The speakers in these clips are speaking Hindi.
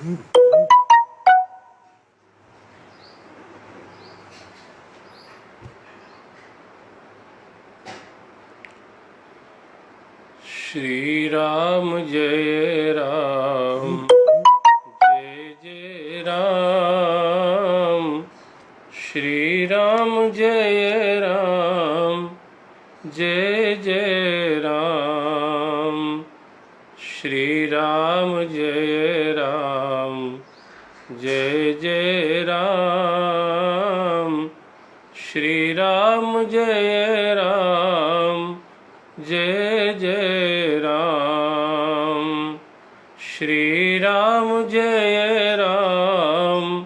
श्री राम जय राम जय जय राम। श्री राम जय राम जय जय राम। श्री राम जय राम जय जय राम। श्री राम जय राम जय जय राम। श्री राम जय राम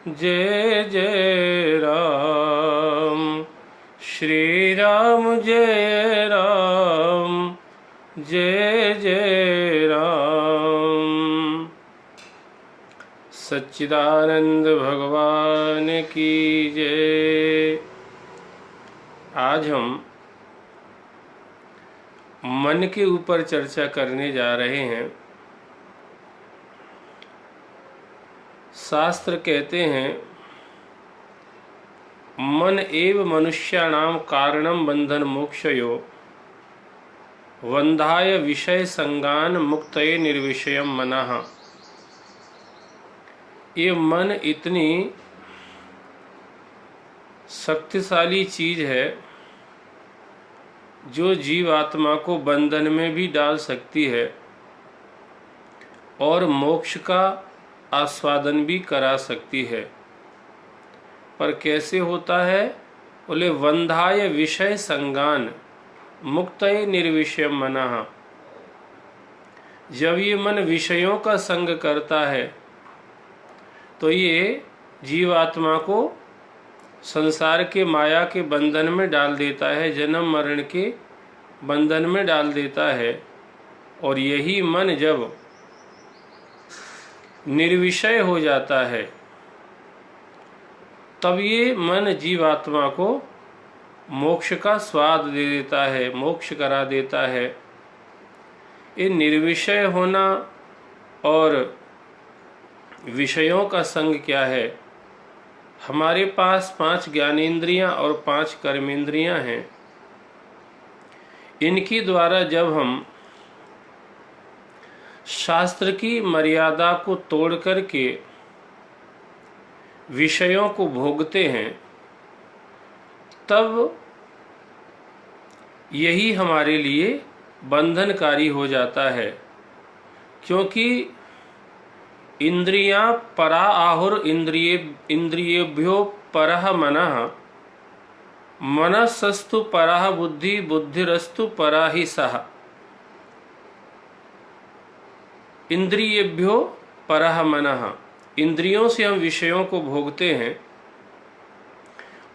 जय जय राम। श्री राम जय राम जय जय राम। सच्चिदानंद भगवान की जय। आज हम मन के ऊपर चर्चा करने जा रहे हैं। शास्त्र कहते हैं मन एव मनुष्याणाम कारणम बंधन मोक्षयो वंधाय विषय संगान मुक्तये निर्विषयम मनः। ये मन इतनी शक्तिशाली चीज है जो जीवात्मा को बंधन में भी डाल सकती है और मोक्ष का आस्वादन भी करा सकती है। पर कैसे होता है? बोले वंधाय विषय संगान मुक्तये निर्विषयम मनः। जब ये मन विषयों का संग करता है तो ये जीवात्मा को संसार के माया के बंधन में डाल देता है, जन्म मरण के बंधन में डाल देता है। और यही मन जब निर्विषय हो जाता है तब ये मन जीवात्मा को मोक्ष का स्वाद दे देता है, मोक्ष करा देता है। ये निर्विषय होना और विषयों का संग क्या है? हमारे पास 5 ज्ञानेंद्रियां और 5 कर्मेंद्रियां हैं। इनकी द्वारा जब हम शास्त्र की मर्यादा को तोड़ करके विषयों को भोगते हैं तब यही हमारे लिए बंधनकारी हो जाता है। क्योंकि इंद्रियां परा आहुर इंद्रियेभ्यो परः मनः मनसस्तु परः बुद्धि बुद्धिरस्तु परा ही सह। इंद्रियेभ्यो परः मनः, इंद्रियों से हम विषयों को भोगते हैं।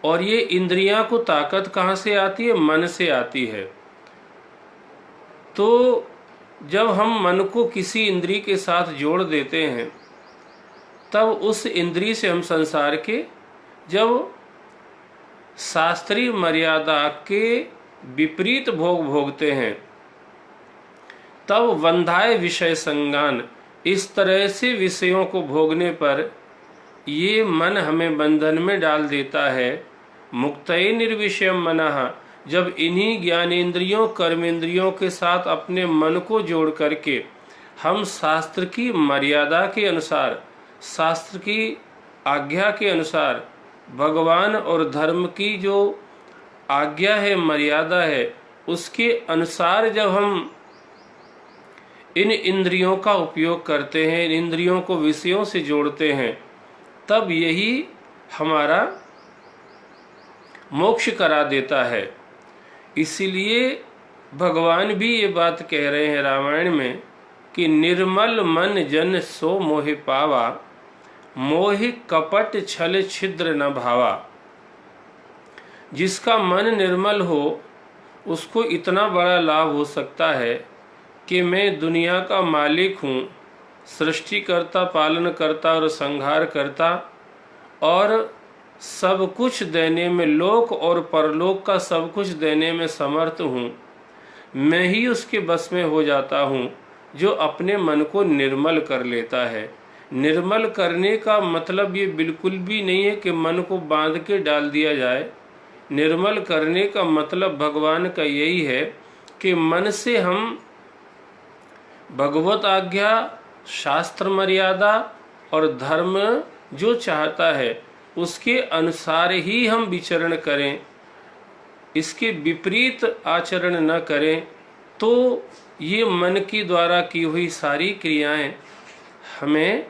और ये इंद्रियां को ताकत कहाँ से आती है? मन से आती है। तो जब हम मन को किसी इंद्री के साथ जोड़ देते हैं तब उस इंद्री से हम संसार के जब शास्त्रीय मर्यादा के विपरीत भोग भोगते हैं तब वंधाय विषय संगान, इस तरह से विषयों को भोगने पर ये मन हमें बंधन में डाल देता है। मुक्तये निर्विषयम मनः, जब इन्हीं ज्ञानेंद्रियों कर्मेंद्रियों के साथ अपने मन को जोड़ करके हम शास्त्र की मर्यादा के अनुसार, शास्त्र की आज्ञा के अनुसार, भगवान और धर्म की जो आज्ञा है, मर्यादा है, उसके अनुसार जब हम इन इंद्रियों का उपयोग करते हैं, इन इंद्रियों को विषयों से जोड़ते हैं, तब यही हमारा मोक्ष करा देता है। इसीलिए भगवान भी ये बात कह रहे हैं रामायण में कि निर्मल मन जन सो मोहि पावा, मोहि कपट छल छिद्र न भावा। जिसका मन निर्मल हो उसको इतना बड़ा लाभ हो सकता है कि मैं दुनिया का मालिक हूँ, सृष्टिकर्ता, पालन करता और संहार करता, और सब कुछ देने में, लोक और परलोक का सब कुछ देने में समर्थ हूँ। मैं ही उसके बस में हो जाता हूँ जो अपने मन को निर्मल कर लेता है। निर्मल करने का मतलब ये बिल्कुल भी नहीं है कि मन को बांध के डाल दिया जाए। निर्मल करने का मतलब भगवान का यही है कि मन से हम भगवत आज्ञा, शास्त्र मर्यादा और धर्म जो चाहता है उसके अनुसार ही हम विचरण करें, इसके विपरीत आचरण न करें, तो ये मन की द्वारा की हुई सारी क्रियाएं हमें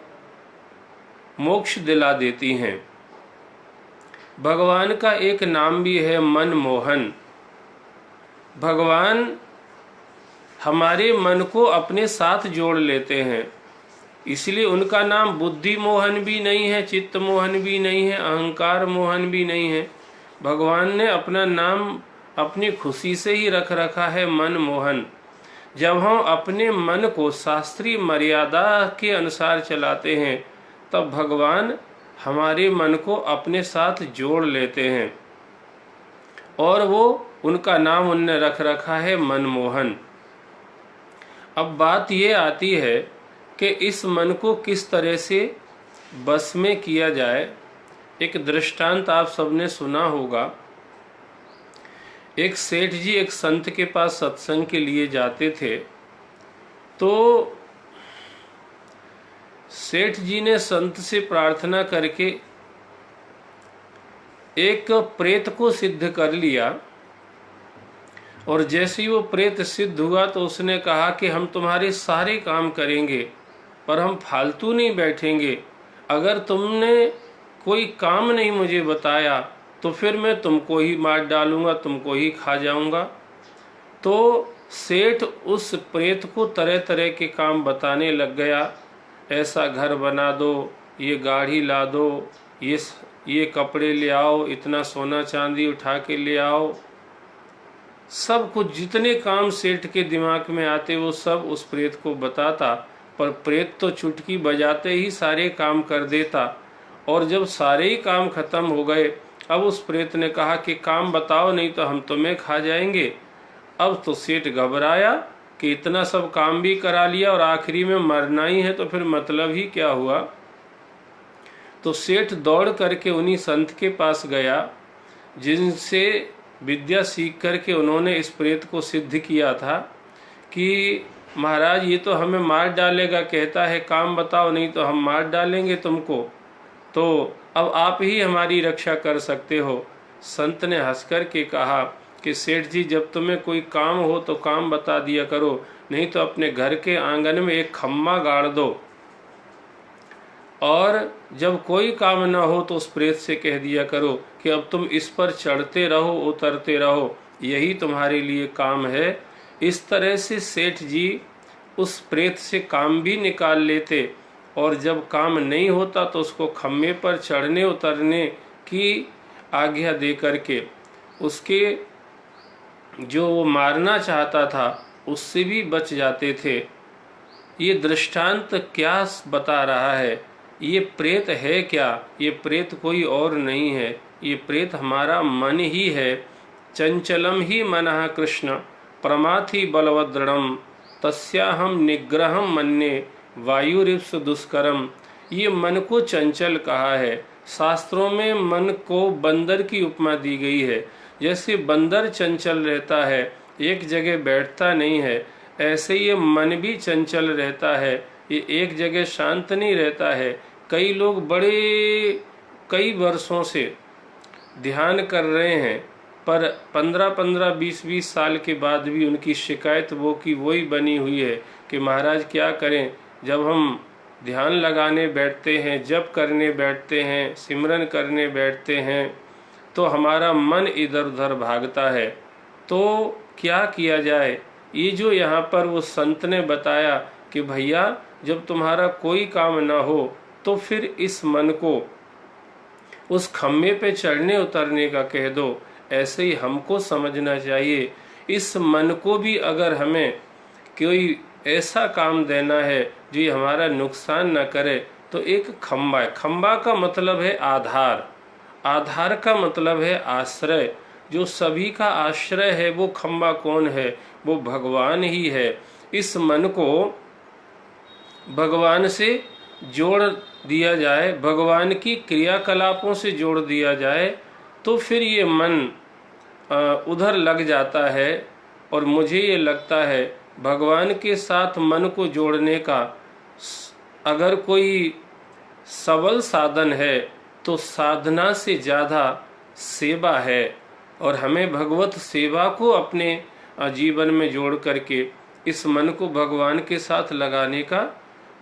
मोक्ष दिला देती हैं। भगवान का एक नाम भी है मनमोहन। भगवान हमारे मन को अपने साथ जोड़ लेते हैं, इसलिए उनका नाम बुद्धि मोहन भी नहीं है, चित्त मोहन भी नहीं है, अहंकार मोहन भी नहीं है। भगवान ने अपना नाम अपनी खुशी से ही रख रखा है, मनमोहन। जब हम अपने मन को शास्त्रीय मर्यादा के अनुसार चलाते हैं तब भगवान हमारे मन को अपने साथ जोड़ लेते हैं, और वो उनका नाम उनने रख रखा है मनमोहन। अब बात ये आती है कि इस मन को किस तरह से बस में किया जाए। एक दृष्टांत आप सबने सुना होगा। एक सेठ जी एक संत के पास सत्संग के लिए जाते थे, तो सेठ जी ने संत से प्रार्थना करके एक प्रेत को सिद्ध कर लिया, और जैसे ही वो प्रेत सिद्ध हुआ तो उसने कहा कि हम तुम्हारे सारे काम करेंगे पर हम फालतू नहीं बैठेंगे। अगर तुमने कोई काम नहीं मुझे बताया तो फिर मैं तुमको ही मार डालूंगा, तुमको ही खा जाऊंगा। तो सेठ उस प्रेत को तरह तरह के काम बताने लग गया। ऐसा घर बना दो, ये गाड़ी ला दो, ये कपड़े ले आओ, इतना सोना चांदी उठा के ले आओ। सब कुछ जितने काम सेठ के दिमाग में आते वो सब उस प्रेत को बताता, पर प्रेत तो चुटकी बजाते ही सारे काम कर देता। और जब सारे ही काम खत्म हो गए, अब उस प्रेत ने कहा कि काम बताओ नहीं तो हम तुम्हें खा जाएंगे। अब तो सेठ घबराया कि इतना सब काम भी करा लिया और आखिरी में मरना ही है, तो फिर मतलब ही क्या हुआ। तो सेठ दौड़ करके उन्हीं संत के पास गया जिनसे विद्या सीख करके उन्होंने इस प्रेत को सिद्ध किया था कि महाराज ये तो हमें मार डालेगा, कहता है काम बताओ नहीं तो हम मार डालेंगे तुमको, तो अब आप ही हमारी रक्षा कर सकते हो। संत ने हंस कर के कहा कि सेठ जी जब तुम्हें कोई काम हो तो काम बता दिया करो, नहीं तो अपने घर के आंगन में एक खम्मा गाड़ दो, और जब कोई काम ना हो तो उस प्रेत से कह दिया करो कि अब तुम इस पर चढ़ते रहो उतरते रहो, यही तुम्हारे लिए काम है। इस तरह से सेठ जी उस प्रेत से काम भी निकाल लेते, और जब काम नहीं होता तो उसको खम्मे पर चढ़ने उतरने की आज्ञा दे करके उसके जो वो मारना चाहता था उससे भी बच जाते थे। ये दृष्टांत क्या बता रहा है? ये प्रेत है क्या? ये प्रेत कोई और नहीं है, ये प्रेत हमारा मन ही है। चंचलम ही मनः कृष्ण प्रमाथि बलवदृढ़म तस्याहम निग्रहम मन्ये वायुरिप्स दुष्करम। ये मन को चंचल कहा है। शास्त्रों में मन को बंदर की उपमा दी गई है। जैसे बंदर चंचल रहता है, एक जगह बैठता नहीं है, ऐसे ये मन भी चंचल रहता है, ये एक जगह शांत नहीं रहता है। कई लोग कई वर्षों से ध्यान कर रहे हैं, पर 15-15, 20-20 साल के बाद भी उनकी शिकायत वो की वही बनी हुई है कि महाराज क्या करें, जब हम ध्यान लगाने बैठते हैं, जप करने बैठते हैं, सिमरन करने बैठते हैं, तो हमारा मन इधर उधर भागता है। तो क्या किया जाए? ये जो यहाँ पर वो संत ने बताया कि भैया जब तुम्हारा कोई काम ना हो तो फिर इस मन को उस खम्भे पे चढ़ने उतरने का कह दो। ऐसे ही हमको समझना चाहिए, इस मन को भी अगर हमें कोई ऐसा काम देना है जो हमारा नुकसान न करे तो एक खम्बा है। खम्बा का मतलब है आधार, आधार का मतलब है आश्रय। जो सभी का आश्रय है वो खम्बा कौन है? वो भगवान ही है। इस मन को भगवान से जोड़ दिया जाए, भगवान की क्रियाकलापों से जोड़ दिया जाए, तो फिर ये मन उधर लग जाता है। और मुझे ये लगता है भगवान के साथ मन को जोड़ने का अगर कोई सबल साधन है तो साधना से ज़्यादा सेवा है। और हमें भगवत सेवा को अपने जीवन में जोड़ करके इस मन को भगवान के साथ लगाने का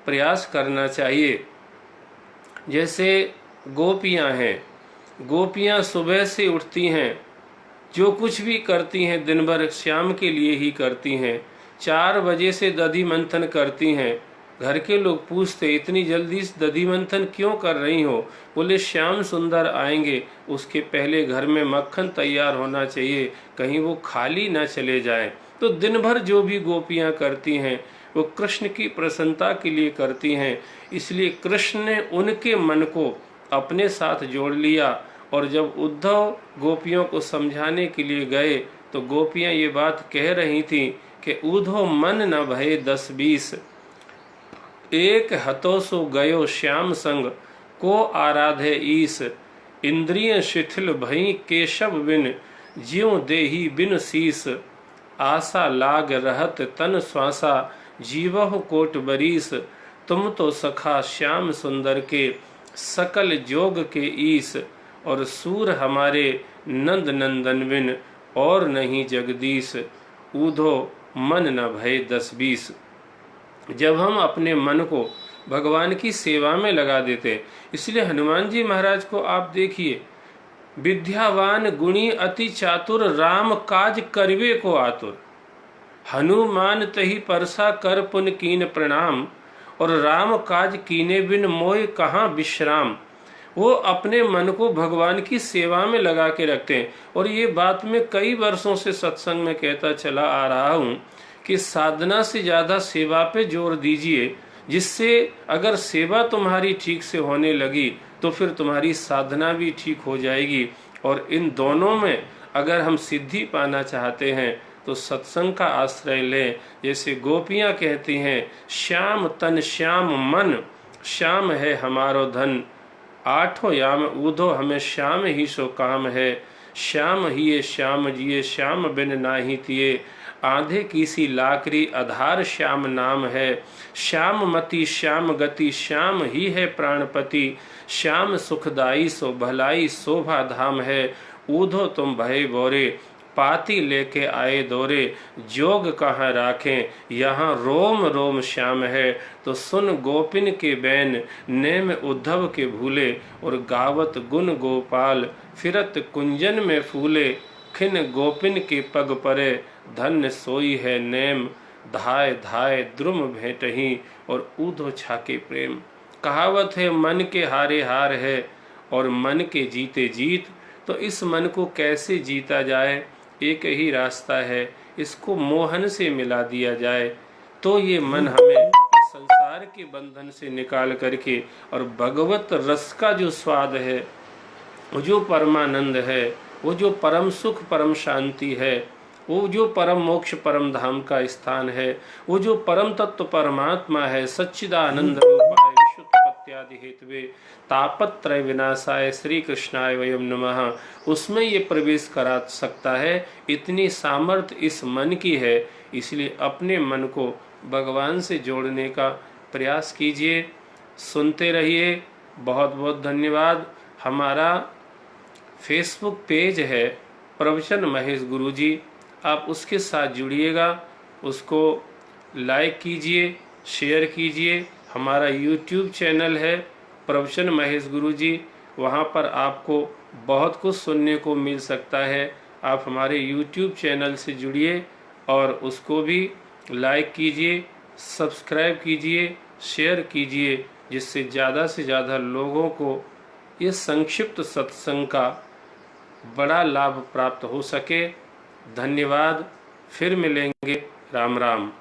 प्रयास करना चाहिए। जैसे गोपियां हैं, गोपियां सुबह से उठती हैं, जो कुछ भी करती हैं दिन भर श्याम के लिए ही करती हैं। 4 बजे से दधि मंथन करती हैं। घर के लोग पूछते इतनी जल्दी दधि मंथन क्यों कर रही हो? बोले श्याम सुंदर आएंगे, उसके पहले घर में मक्खन तैयार होना चाहिए, कहीं वो खाली ना चले जाए। तो दिन भर जो भी गोपियां करती हैं वो कृष्ण की प्रसन्नता के लिए करती हैं। इसलिए कृष्ण ने उनके मन को अपने साथ जोड़ लिया। और जब उद्धव गोपियों को समझाने के लिए गए तो गोपियां ये बात कह रही थी कि उद्धव मन न भये 10-20, एक हतो सो गयो श्याम संग, को आराधे ईस, इंद्रिय शिथिल भई केशव बिन, ज्यों देही बिन शीस, आशा लाग रहत तन श्वासा, जीवह कोट बरीस, तुम तो सखा श्याम सुंदर के, सकल जोग के ईस, और सूर हमारे नंद नंदन बिन, और नहीं जगदीश, ऊधो मन न भय 10-20। जब हम अपने मन को भगवान की सेवा में लगा देते, इसलिए हनुमान जी महाराज को आप देखिए, विद्यावान गुणी अति चातुर, राम काज करवे को आतुर, हनुमान तही परसा कर पुन कीन प्रणाम, और राम काज कीने बिन मोय कहाँ विश्राम। वो अपने मन को भगवान की सेवा में लगा के रखते हैं। और ये बात मैं कई वर्षों से सत्संग में कहता चला आ रहा हूँ कि साधना से ज़्यादा सेवा पे जोर दीजिए, जिससे अगर सेवा तुम्हारी ठीक से होने लगी तो फिर तुम्हारी साधना भी ठीक हो जाएगी। और इन दोनों में अगर हम सिद्धि पाना चाहते हैं तो सत्संग का आश्रय लें। जैसे गोपियाँ कहती हैं, श्याम तन श्याम मन, श्याम है हमारो धन, 8 याम ऊधो हमें श्याम ही सो काम है, श्याम ही श्याम जिए श्याम बिन नाही तिये, आधे किसी लाकरी आधार श्याम नाम है, श्याम मति श्याम गति श्याम ही है प्राणपति, श्याम सुखदाई सो भलाई शोभा धाम है, ऊधो तुम भय बोरे, पाती लेके आए दौरे, जोग कहाँ राखें यहाँ रोम रोम श्याम है। तो सुन गोपिन के बैन, नेम उद्धव के भूले, और गावत गुण गोपाल, फिरत कुंजन में फूले, खिन गोपिन के पग परे, धन्य सोई है नेम, धाय धाय द्रुम भेंटही, और ऊधो छाके प्रेम। कहावत है मन के हारे हार है और मन के जीते जीत। तो इस मन को कैसे जीता जाए? एक ही रास्ता है, इसको मोहन से मिला दिया जाए तो ये मन हमें संसार के बंधन से निकाल करके और भगवत रस का जो स्वाद है, वो जो परमानंद है, वो जो परम सुख परम शांति है, वो जो परम मोक्ष परम धाम का स्थान है, वो जो परम तत्व परमात्मा है, सच्चिदानंद रूपाय विशुद्धपत्यादि हेतुवे तापत्रय विनाशाय श्री कृष्णाय वयम नमः, उसमें ये प्रवेश करा सकता है। इतनी सामर्थ्य इस मन की है। इसलिए अपने मन को भगवान से जोड़ने का प्रयास कीजिए। सुनते रहिए। बहुत बहुत धन्यवाद। हमारा फेसबुक पेज है प्रवचन महेश गुरुजी, आप उसके साथ जुड़िएगा, उसको लाइक कीजिए, शेयर कीजिए। हमारा यूट्यूब चैनल है प्रवचन महेश गुरुजी, वहाँ पर आपको बहुत कुछ सुनने को मिल सकता है। आप हमारे यूट्यूब चैनल से जुड़िए और उसको भी लाइक कीजिए, सब्सक्राइब कीजिए, शेयर कीजिए, जिससे ज़्यादा से ज़्यादा लोगों को ये संक्षिप्त सत्संग का बड़ा लाभ प्राप्त हो सके। धन्यवाद। फिर मिलेंगे। राम राम।